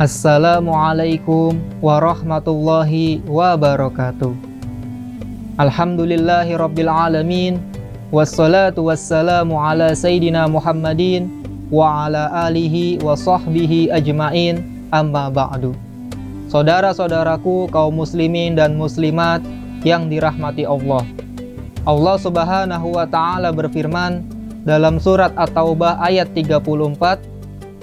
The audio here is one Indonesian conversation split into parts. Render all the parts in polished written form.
Assalamualaikum warahmatullahi wabarakatuh. Alhamdulillahi rabbil alamin. Wassalatu wassalamu ala sayyidina Muhammadin wa ala alihi wa sahbihi ajmain. Amma ba'du. Saudara-saudaraku kaum muslimin dan muslimat yang dirahmati Allah. Allah Subhanahu wa taala berfirman dalam surat At-Taubah ayat 34,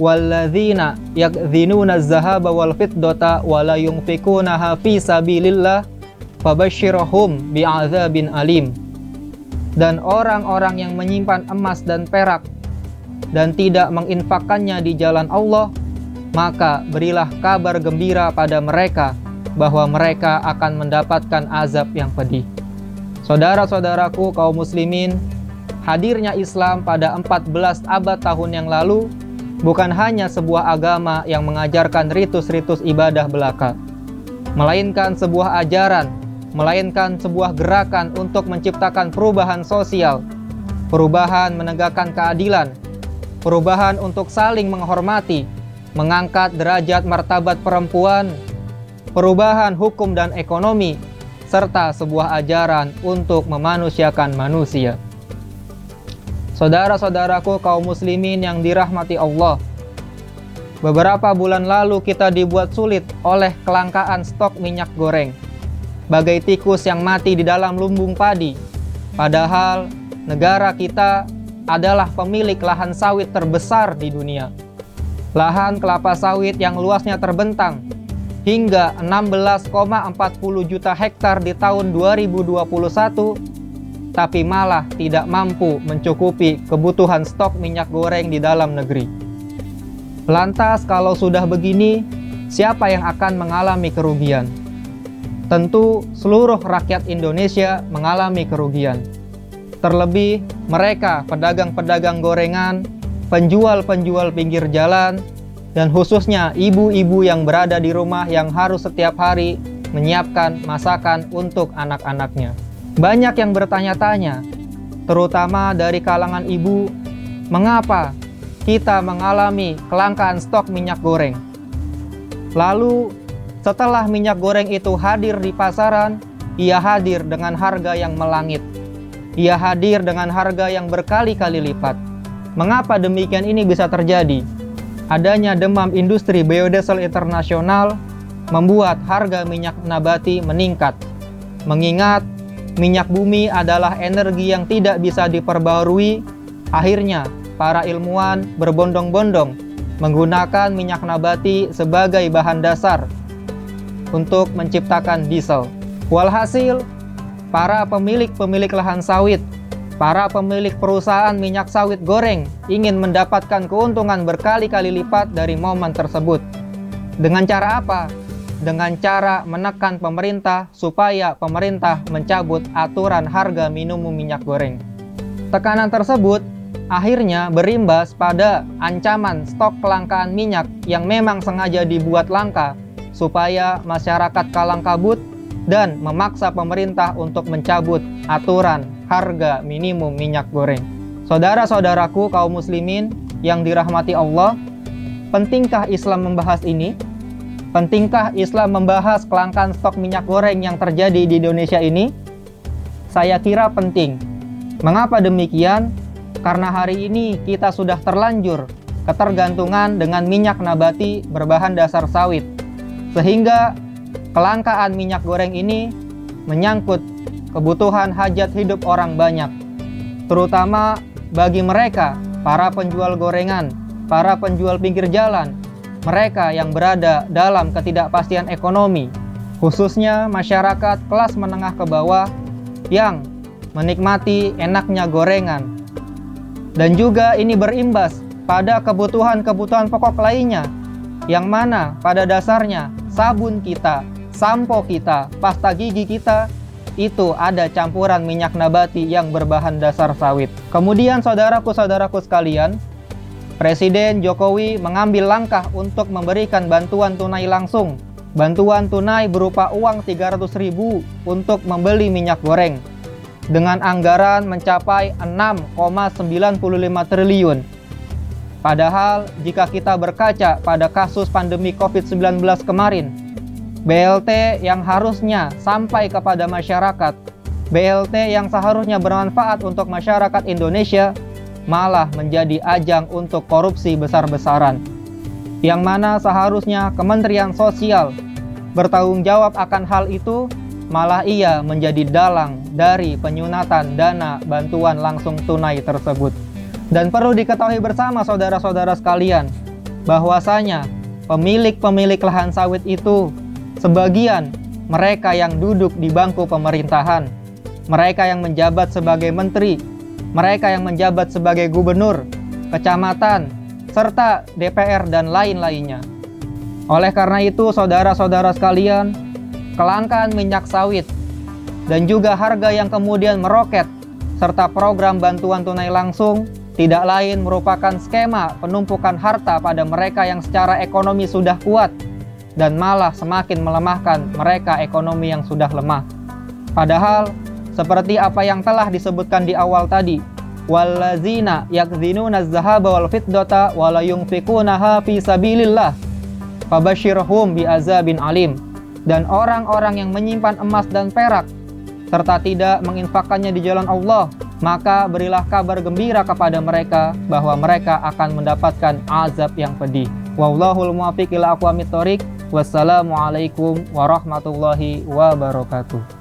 walladzina yakdzinuna az-zahaba wal fiddata wa la yunfikunaha fi sabilillah fabashshirhum bi'adzabin alim. Dan orang-orang yang menyimpan emas dan perak dan tidak menginfakkannya di jalan Allah, maka berilah kabar gembira pada mereka bahwa mereka akan mendapatkan azab yang pedih. Saudara-saudaraku kaum muslimin, hadirnya Islam pada 14 abad tahun yang lalu bukan hanya sebuah agama yang mengajarkan ritus-ritus ibadah belaka, melainkan sebuah ajaran, melainkan sebuah gerakan untuk menciptakan perubahan sosial, perubahan menegakkan keadilan, perubahan untuk saling menghormati, mengangkat derajat martabat perempuan, perubahan hukum dan ekonomi, serta sebuah ajaran untuk memanusiakan manusia. Saudara-saudaraku kaum muslimin yang dirahmati Allah, beberapa bulan lalu kita dibuat sulit oleh kelangkaan stok minyak goreng, bagai tikus yang mati di dalam lumbung padi. Padahal negara kita adalah pemilik lahan sawit terbesar di dunia. Lahan kelapa sawit yang luasnya terbentang hingga 16,40 juta hektar di tahun 2021, tapi malah tidak mampu mencukupi kebutuhan stok minyak goreng di dalam negeri. Lantas kalau sudah begini, siapa yang akan mengalami kerugian? Tentu seluruh rakyat Indonesia mengalami kerugian. Terlebih mereka pedagang-pedagang gorengan, penjual-penjual pinggir jalan, dan khususnya ibu-ibu yang berada di rumah yang harus setiap hari menyiapkan masakan untuk anak-anaknya. Banyak yang bertanya-tanya, terutama dari kalangan ibu, mengapa kita mengalami kelangkaan stok minyak goreng? Lalu, setelah minyak goreng itu hadir di pasaran, ia hadir dengan harga yang melangit. Ia hadir dengan harga yang berkali-kali lipat. Mengapa demikian ini bisa terjadi? Adanya demam industri biodiesel internasional membuat harga minyak nabati meningkat. Mengingat minyak bumi adalah energi yang tidak bisa diperbarui, akhirnya para ilmuwan berbondong-bondong menggunakan minyak nabati sebagai bahan dasar untuk menciptakan diesel. Walhasil, para pemilik lahan sawit, para pemilik perusahaan minyak sawit goreng ingin mendapatkan keuntungan berkali-kali lipat dari momen tersebut. Dengan cara apa? Dengan cara menekan pemerintah supaya pemerintah mencabut aturan harga minimum minyak goreng. Tekanan tersebut akhirnya berimbas pada ancaman stok kelangkaan minyak yang memang sengaja dibuat langka supaya masyarakat kalang kabut dan memaksa pemerintah untuk mencabut aturan harga minimum minyak goreng. Saudara-saudaraku kaum muslimin yang dirahmati Allah, pentingkah Islam membahas ini? Pentingkah Islam membahas kelangkaan stok minyak goreng yang terjadi di Indonesia ini? Saya kira penting. Mengapa demikian? Karena hari ini kita sudah terlanjur ketergantungan dengan minyak nabati berbahan dasar sawit. Sehingga kelangkaan minyak goreng ini menyangkut kebutuhan hajat hidup orang banyak. Terutama bagi mereka, para penjual gorengan, para penjual pinggir jalan, mereka yang berada dalam ketidakpastian ekonomi, khususnya masyarakat kelas menengah ke bawah yang menikmati enaknya gorengan. Dan juga ini berimbas pada kebutuhan-kebutuhan pokok lainnya, yang mana pada dasarnya sabun kita, sampo kita, pasta gigi kita, itu ada campuran minyak nabati yang berbahan dasar sawit. Kemudian saudaraku-saudaraku sekalian, Presiden Jokowi mengambil langkah untuk memberikan bantuan tunai langsung. Bantuan tunai berupa uang 300.000 untuk membeli minyak goreng dengan anggaran mencapai 6,95 triliun. Padahal jika kita berkaca pada kasus pandemi COVID-19 kemarin, BLT yang harusnya sampai kepada masyarakat, BLT yang seharusnya bermanfaat untuk masyarakat Indonesia, malah menjadi ajang untuk korupsi besar-besaran. Yang mana seharusnya Kementerian Sosial bertanggung jawab akan hal itu, malah ia menjadi dalang dari penyunatan dana bantuan langsung tunai tersebut. Dan perlu diketahui bersama saudara-saudara sekalian, bahwasanya pemilik-pemilik lahan sawit itu sebagian mereka yang duduk di bangku pemerintahan, mereka yang menjabat sebagai menteri, mereka yang menjabat sebagai gubernur, kecamatan, serta DPR dan lain-lainnya. Oleh karena itu, saudara-saudara sekalian, kelangkaan minyak sawit dan juga harga yang kemudian meroket serta program bantuan tunai langsung tidak lain merupakan skema penumpukan harta pada mereka yang secara ekonomi sudah kuat dan malah semakin melemahkan mereka ekonomi yang sudah lemah. Padahal seperti apa yang telah disebutkan di awal tadi, wallazina yakzinuna az-zahaba wal fiddata wa la yunfikunaha fi sabilillah fabashshirhum bi'azabin alim. Dan orang-orang yang menyimpan emas dan perak serta tidak menginfakkannya di jalan Allah, maka berilah kabar gembira kepada mereka bahwa mereka akan mendapatkan azab yang pedih. Wallahul muwaffiq ila aqwamit thoriq. Wassalamualaikum warahmatullahi wabarakatuh.